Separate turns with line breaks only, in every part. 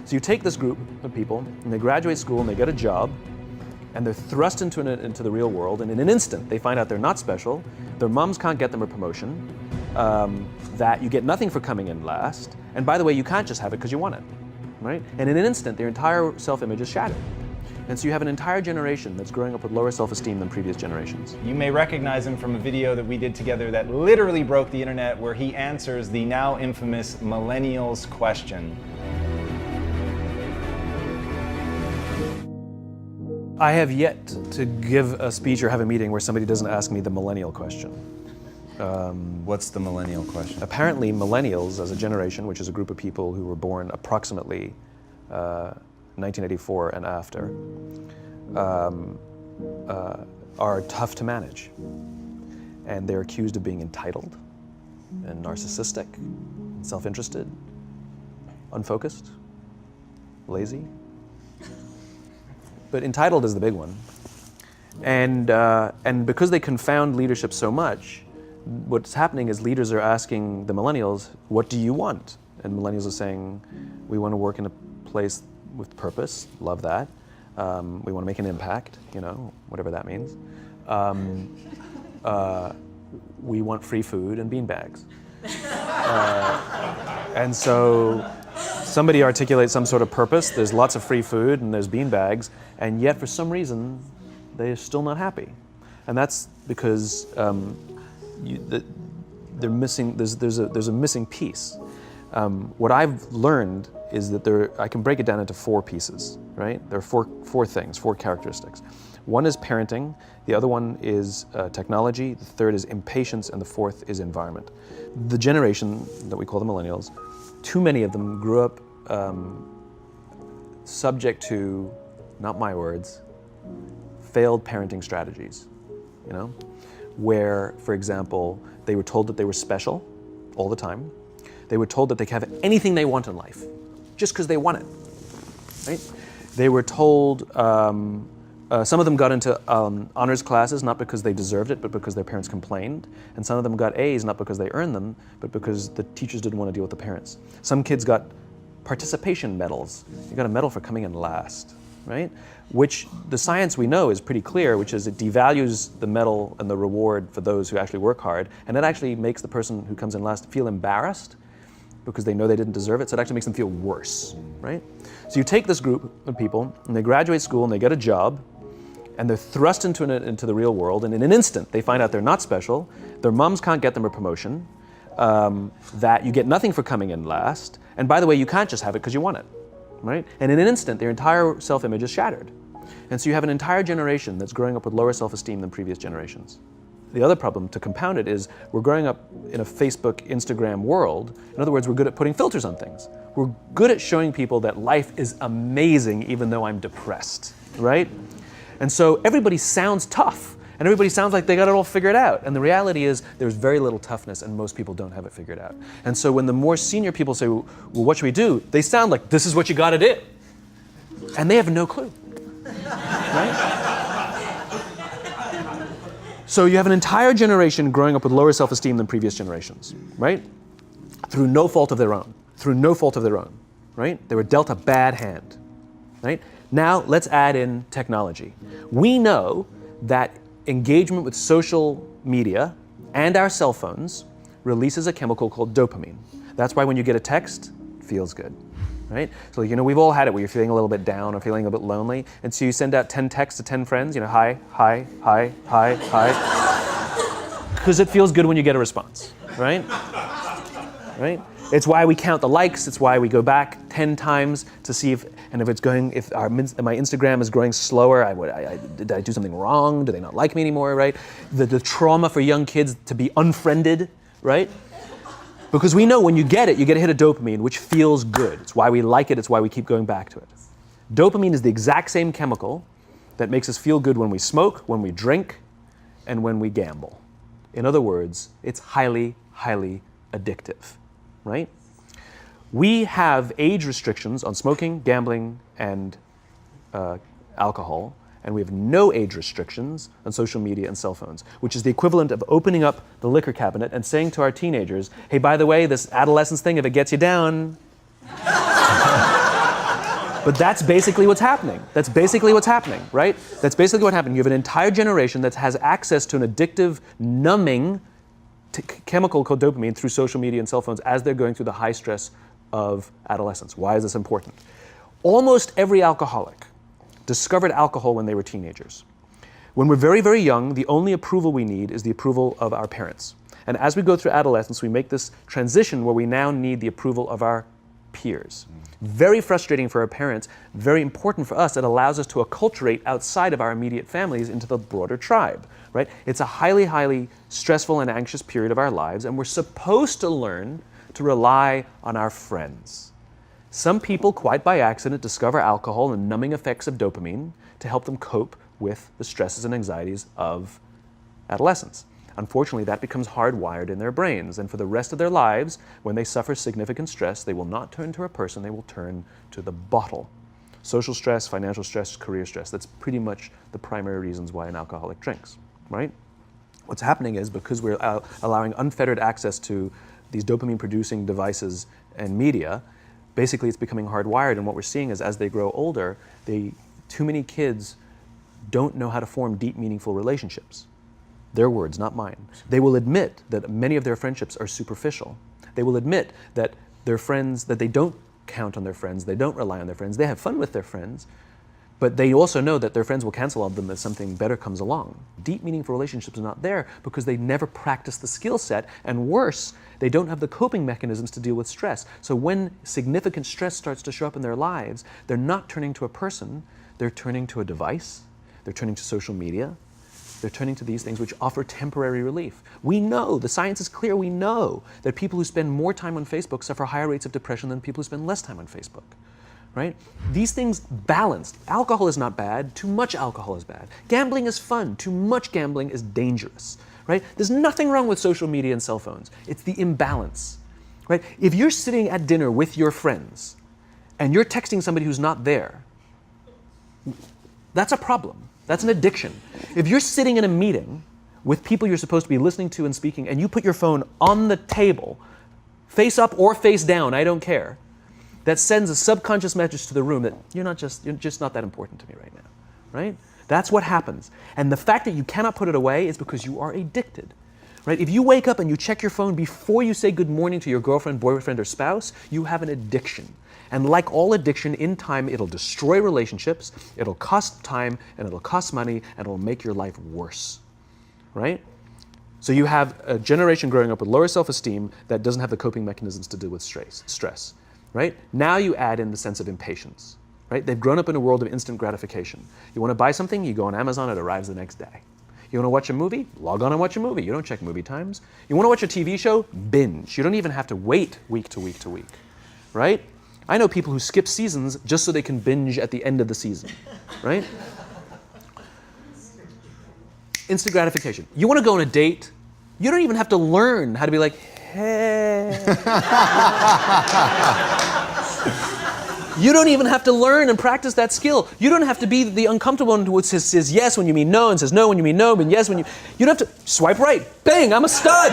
So you take this group of people, and they graduate school, and they get a job, and they're thrust into the real world, and in an instant, they find out they're not special, their moms can't get them a promotion, that you get nothing for coming in last, and by the way, you can't just have it because you want it, right? And in an instant, their entire self-image is shattered. And so you have an entire generation that's growing up with lower self-esteem than previous generations.
You may recognize him from a video that we did together that literally broke the internet, where he answers the now infamous Millennials question.
I have yet to give a speech or have a meeting where somebody doesn't ask me the millennial question.
What's the millennial question?
Apparently millennials as a generation, which is a group of people who were born approximately 1984 and after, are tough to manage. And they're accused of being entitled and narcissistic, self-interested, unfocused, lazy. But entitled is the big one. And because they confound leadership so much, what's happening is leaders are asking the millennials, what do you want? And millennials are saying, we want to work in a place with purpose, love that. We want to make an impact, you know, whatever that means. We want free food and beanbags. And so somebody articulates some sort of purpose, there's lots of free food and there's beanbags, and yet for some reason, they're still not happy. And that's because they're missing, there's a missing piece. What I've learned is that I can break it down into 4 pieces, right? There are four things, 4 characteristics. One is parenting, the other one is technology, the third is impatience, and the fourth is environment. The generation that we call the millennials, too many of them grew up subject to, not my words, failed parenting strategies, you know? Where, for example, they were told that they were special all the time. They were told that they could have anything they want in life, just because they want it, right? They were told, some of them got into honors classes, not because they deserved it, but because their parents complained. And some of them got A's, not because they earned them, but because the teachers didn't want to deal with the parents. Some kids got participation medals. You got a medal for coming in last, right? Which the science we know is pretty clear, which is it devalues the medal and the reward for those who actually work hard. And it actually makes the person who comes in last feel embarrassed because they know they didn't deserve it, so it actually makes them feel worse, right? So you take this group of people, and they graduate school, and they get a job, and they're thrust into the real world, and in an instant, they find out they're not special, their moms can't get them a promotion, that you get nothing for coming in last, and by the way, you can't just have it because you want it, right? And in an instant, their entire self-image is shattered. And so you have an entire generation that's growing up with lower self-esteem than previous generations. The other problem, to compound it, is we're growing up in a Facebook, Instagram world. In other words, we're good at putting filters on things. We're good at showing people that life is amazing even though I'm depressed, right? And so everybody sounds tough, and everybody sounds like they got it all figured out. And the reality is there's very little toughness, and most people don't have it figured out. And so when the more senior people say, well, what should we do? They sound like, this is what you gotta do. And they have no clue, right? So you have an entire generation growing up with lower self-esteem than previous generations, right? Through no fault of their own, right? They were dealt a bad hand, right? Now let's add in technology. We know that engagement with social media and our cell phones releases a chemical called dopamine. That's why when you get a text, it feels good, right? So, you know, we've all had it where you're feeling a little bit down or feeling a bit lonely, and so you send out 10 texts to 10 friends, you know, hi, hi, hi, hi, hi, because it feels good when you get a response, right? Right? It's why we count the likes, it's why we go back 10 times to see if my Instagram is growing slower, did I do something wrong? Do they not like me anymore, right? The trauma for young kids to be unfriended, right? Because we know when you get a hit of dopamine, which feels good. It's why we like it, it's why we keep going back to it. Dopamine is the exact same chemical that makes us feel good when we smoke, when we drink, and when we gamble. In other words, it's highly, highly addictive, right? We have age restrictions on smoking, gambling, and alcohol, and we have no age restrictions on social media and cell phones, which is the equivalent of opening up the liquor cabinet and saying to our teenagers, hey, by the way, this adolescence thing, if it gets you down, But that's basically what's happening. That's basically what's happening, right? That's basically what happened. You have an entire generation that has access to an addictive, numbing chemical called dopamine through social media and cell phones as they're going through the high stress of adolescence. Why is this important? Almost every alcoholic discovered alcohol when they were teenagers. When we're very, very young, the only approval we need is the approval of our parents. And as we go through adolescence, we make this transition where we now need the approval of our peers. Very frustrating for our parents, very important for us. It allows us to acculturate outside of our immediate families into the broader tribe, right? It's a highly, highly stressful and anxious period of our lives, and we're supposed to learn to rely on our friends. Some people, quite by accident, discover alcohol and numbing effects of dopamine to help them cope with the stresses and anxieties of adolescence. Unfortunately, that becomes hardwired in their brains, and for the rest of their lives, when they suffer significant stress, they will not turn to a person, they will turn to the bottle. Social stress, financial stress, career stress, that's pretty much the primary reasons why an alcoholic drinks, right? What's happening is because we're allowing unfettered access to these dopamine-producing devices and media, basically it's becoming hardwired, and what we're seeing is as they grow older, too many kids don't know how to form deep, meaningful relationships. Their words, not mine. They will admit that many of their friendships are superficial. They will admit that their friends, that they don't count on their friends, they don't rely on their friends, they have fun with their friends, but they also know that their friends will cancel on them if something better comes along. Deep, meaningful relationships are not there because they never practice the skill set, and worse, they don't have the coping mechanisms to deal with stress. So when significant stress starts to show up in their lives, they're not turning to a person, they're turning to a device, they're turning to social media, they're turning to these things which offer temporary relief. We know, the science is clear, we know that people who spend more time on Facebook suffer higher rates of depression than people who spend less time on Facebook, right? These things balanced. Alcohol is not bad, too much alcohol is bad. Gambling is fun, too much gambling is dangerous, right? There's nothing wrong with social media and cell phones. It's the imbalance, right? If you're sitting at dinner with your friends and you're texting somebody who's not there, that's a problem. That's an addiction. If you're sitting in a meeting with people you're supposed to be listening to and speaking, and you put your phone on the table, face up or face down, I don't care, that sends a subconscious message to the room that you're just not that important to me right now, right? That's what happens. And the fact that you cannot put it away is because you are addicted, right? If you wake up and you check your phone before you say good morning to your girlfriend, boyfriend, or spouse, you have an addiction. And like all addiction, in time, it'll destroy relationships, it'll cost time, and it'll cost money, and it'll make your life worse, right? So you have a generation growing up with lower self-esteem that doesn't have the coping mechanisms to deal with stress, right? Now you add in the sense of impatience, right? They've grown up in a world of instant gratification. You want to buy something, you go on Amazon, it arrives the next day. You want to watch a movie? Log on and watch a movie. You don't check movie times. You want to watch a TV show? Binge. You don't even have to wait week to week to week, right? I know people who skip seasons just so they can binge at the end of the season, right? Instant gratification. You want to go on a date? You don't even have to learn how to be like, hey. You don't even have to learn and practice that skill. You don't have to be the uncomfortable one who says yes when you mean no and says no when you mean no, but yes when you... You don't have to swipe right. Bang, I'm a stud.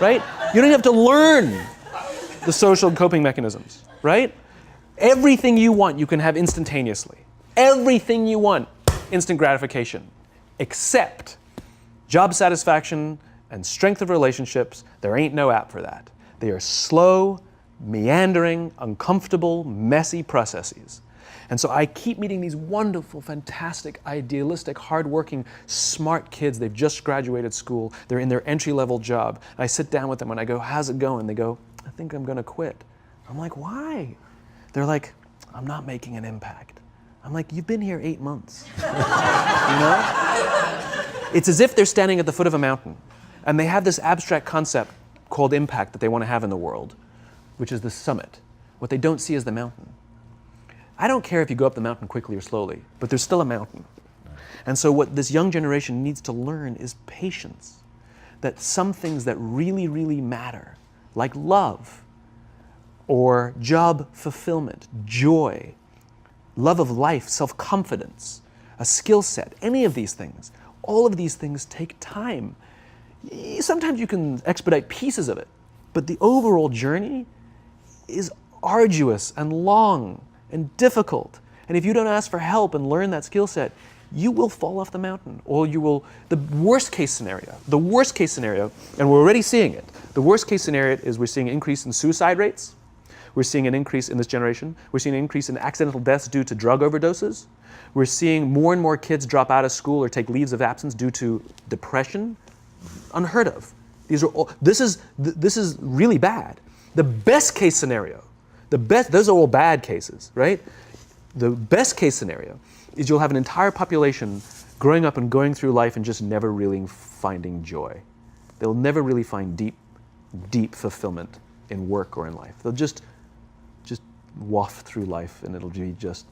Right? You don't have to learn the social coping mechanisms, right? Everything you want, you can have instantaneously. Everything you want, instant gratification, except job satisfaction and strength of relationships. There ain't no app for that. They are slow, meandering, uncomfortable, messy processes. And so I keep meeting these wonderful, fantastic, idealistic, hardworking, smart kids. They've just graduated school. They're in their entry-level job. I sit down with them and I go, how's it going? They go, I think I'm going to quit. I'm like, why? They're like, I'm not making an impact. I'm like, you've been here 8 months. You know? It's as if they're standing at the foot of a mountain and they have this abstract concept called impact that they want to have in the world, which is the summit. What they don't see is the mountain. I don't care if you go up the mountain quickly or slowly, but there's still a mountain. And so what this young generation needs to learn is patience. That some things that really, really matter, like love, or job fulfillment, joy, love of life, self-confidence, a skill set, any of these things, all of these things take time. Sometimes you can expedite pieces of it, but the overall journey is arduous and long. and difficult. And if you don't ask for help and learn that skill set, you will fall off the mountain, or you will, the worst case scenario, and we're already seeing it, the worst case scenario is we're seeing an increase in suicide rates, we're seeing an increase in this generation, we're seeing an increase in accidental deaths due to drug overdoses, we're seeing more and more kids drop out of school or take leaves of absence due to depression, unheard of. These are all, this is really bad. The best case scenario, those are all bad cases, right? The best case scenario is you'll have an entire population growing up and going through life and just never really finding joy. They'll never really find deep fulfillment in work or in life. They'll just waft through life and it'll be just,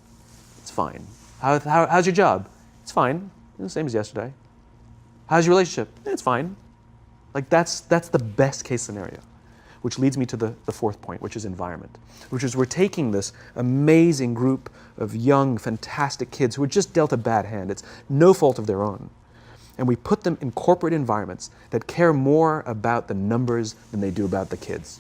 it's fine. How's your job? It's fine. It's the same as yesterday. How's your relationship? It's fine. Like that's the best case scenario. Which leads me to the fourth point, which is environment, which is we're taking this amazing group of young, fantastic kids who are just dealt a bad hand. It's no fault of their own. And we put them in corporate environments that care more about the numbers than they do about the kids.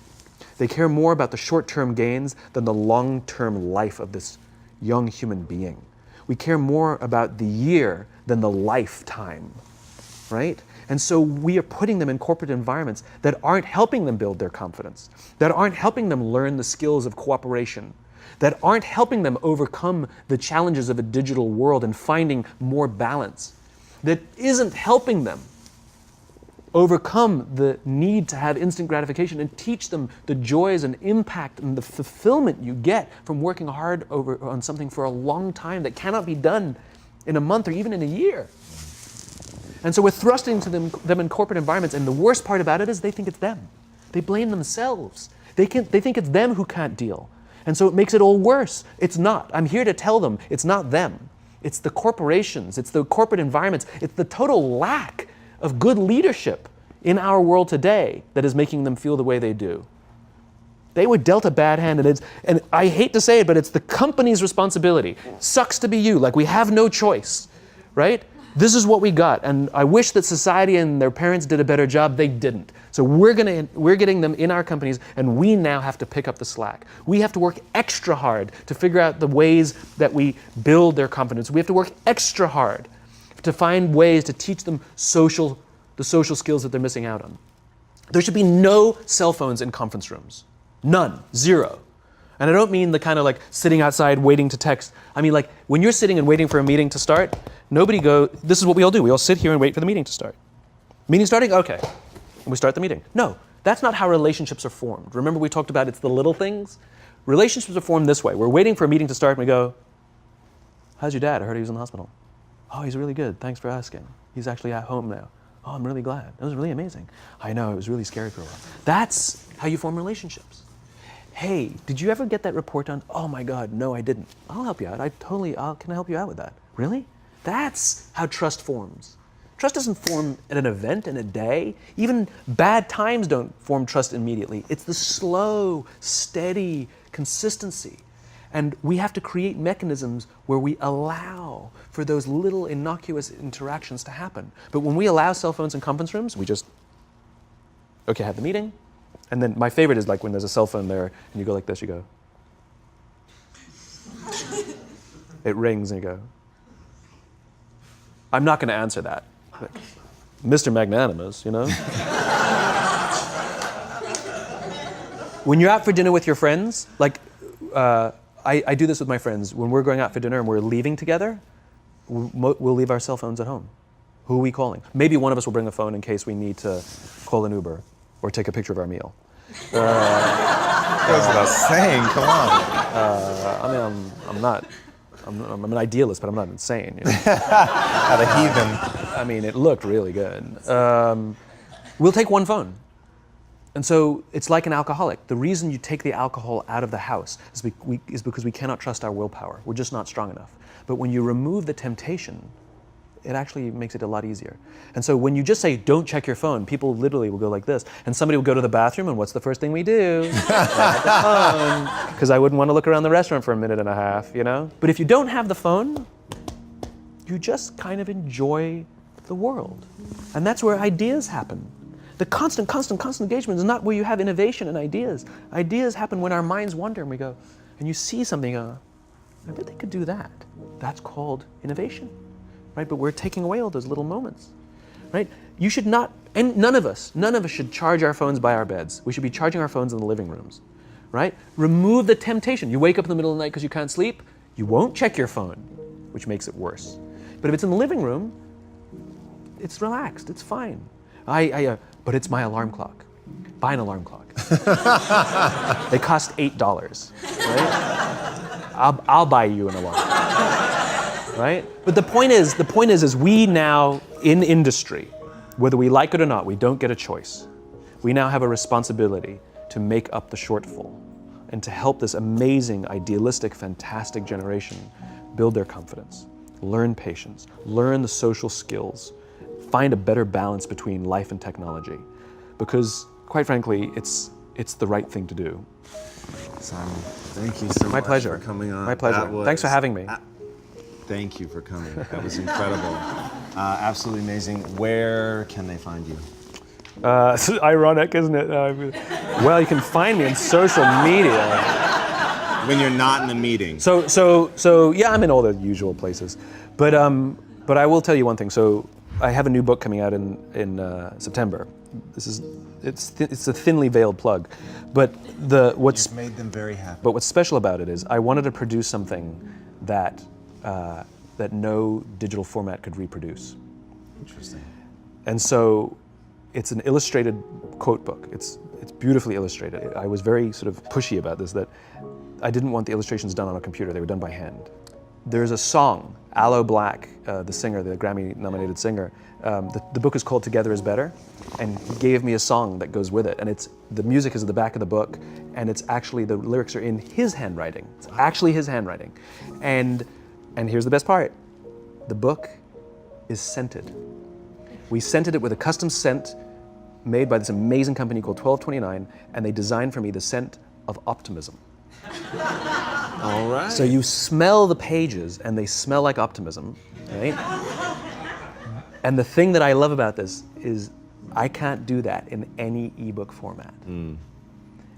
They care more about the short-term gains than the long-term life of this young human being. We care more about the year than the lifetime, right? And so we are putting them in corporate environments that aren't helping them build their confidence, that aren't helping them learn the skills of cooperation, that aren't helping them overcome the challenges of a digital world and finding more balance, that isn't helping them overcome the need to have instant gratification and teach them the joys and impact and the fulfillment you get from working hard on something for a long time that cannot be done in a month or even in a year. And so we're thrusting to them in corporate environments, and the worst part about it is they think it's them. They blame themselves. They think it's them who can't deal. And so it makes it all worse. It's not. I'm here to tell them it's not them. It's the corporations, it's the corporate environments, it's the total lack of good leadership in our world today that is making them feel the way they do. They were dealt a bad hand, and I hate to say it, but it's the company's responsibility. Sucks to be you, like we have no choice, right? This is what we got, and I wish that society and their parents did a better job. They didn't. So we're getting them in our companies, and we now have to pick up the slack. We have to work extra hard to figure out the ways that we build their confidence. We have to work extra hard to find ways to teach them the social skills that they're missing out on. There should be no cell phones in conference rooms. None. Zero. And I don't mean the kind of like sitting outside waiting to text. I mean like when you're sitting and waiting for a meeting to start, this is what we all do. We all sit here and wait for the meeting to start. Meeting starting? Okay. And we start the meeting. No, that's not how relationships are formed. Remember we talked about it's the little things? Relationships are formed this way. We're waiting for a meeting to start and we go, how's your dad? I heard he was in the hospital. Oh, he's really good. Thanks for asking. He's actually at home now. Oh, I'm really glad. It was really amazing. I know, it was really scary for a while. That's how you form relationships. Hey, did you ever get that report done? Oh my God, no, I didn't. I'll help you out. Can I help you out with that? Really? That's how trust forms. Trust doesn't form at an event in a day. Even bad times don't form trust immediately. It's the slow, steady consistency. And we have to create mechanisms where we allow for those little innocuous interactions to happen. But when we allow cell phones in conference rooms, we just, okay, have the meeting. And then my favorite is like when there's a cell phone there and you go like this, you go. It rings and you go. I'm not going to answer that. Like, Mr. Magnanimous, you know? When you're out for dinner with your friends, like I do this with my friends. When we're going out for dinner and we're leaving together, we'll leave our cell phones at home. Who are we calling? Maybe one of us will bring a phone in case we need to call an Uber or take a picture of our meal.
That's what I was saying, come on.
I'm an idealist, but I'm not insane. You know?
Not a heathen.
I mean, it looked really good. We'll take one phone. And so it's like an alcoholic. The reason you take the alcohol out of the house is because we cannot trust our willpower. We're just not strong enough. But when you remove the temptation, it actually makes it a lot easier. And so when you just say, don't check your phone, people literally will go like this. And somebody will go to the bathroom, and what's the first thing we do? Grab the phone. Because I wouldn't want to look around the restaurant for a minute and a half, you know? But if you don't have the phone, you just kind of enjoy the world. And that's where ideas happen. The constant engagement is not where you have innovation and ideas. Ideas happen when our minds wander and we go, and you see something, I bet they could do that. That's called innovation, right? But we're taking away all those little moments, right? You should not, and none of us should charge our phones by our beds. We should be charging our phones in the living rooms, right? Remove the temptation. You wake up in the middle of the night because you can't sleep, you won't check your phone, which makes it worse. But if it's in the living room, it's relaxed, it's fine. But it's my alarm clock. Buy an alarm clock. They cost $8, right? I'll buy you an alarm, right? But the point is we now in industry, whether we like it or not, we don't get a choice. We now have a responsibility to make up the shortfall and to help this amazing, idealistic, fantastic generation build their confidence, learn patience, learn the social skills, find a better balance between life and technology. Because, quite frankly, it's the right thing to do.
Simon, thank you so much
pleasure.
for coming on.
My pleasure. Thanks for having me.
Thank you for coming. That was incredible. Absolutely amazing. Where can they find you?
It's ironic, isn't it? Well, you can find me on social media.
When you're not in the meeting.
So yeah, I'm in all the usual places. But I will tell you one thing. So I have a new book coming out in September. It's a thinly veiled plug, but
You've made them very happy.
But what's special about it is I wanted to produce something that no digital format could reproduce.
Interesting.
And so it's an illustrated quote book. It's beautifully illustrated. I was very sort of pushy about this, that I didn't want the illustrations done on a computer. They were done by hand. There's a song, Aloe Black, the singer, the Grammy-nominated singer, the book is called Together is Better, and he gave me a song that goes with it. And the music is at the back of the book, and it's actually, the lyrics are in his handwriting. It's actually his handwriting. And here's the best part. The book is scented. We scented it with a custom scent made by this amazing company called 1229, and they designed for me the scent of optimism.
All right.
So you smell the pages, and they smell like optimism, right? And the thing that I love about this is I can't do that in any ebook format.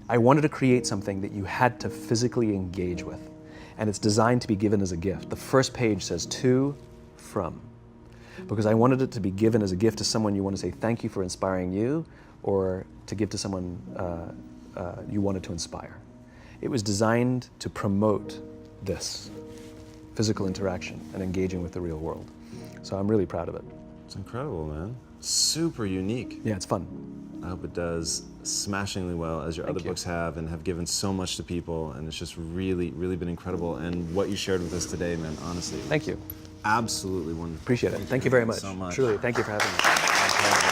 I wanted to create something that you had to physically engage with, and it's designed to be given as a gift. The first page says to, from, because I wanted it to be given as a gift to someone you want to say thank you for inspiring you, or to give to someone you wanted to inspire. It was designed to promote this physical interaction and engaging with the real world. So I'm really proud of it.
It's incredible, man. Super unique.
Yeah, it's fun.
I hope it does smashingly well, as your other
you.
books have, and have given so much to people, and it's just really, really been incredible. And what you shared with us today, man, honestly.
Thank you.
Absolutely wonderful.
Appreciate it. Thank you very much.
so much.
Truly, thank you for having me.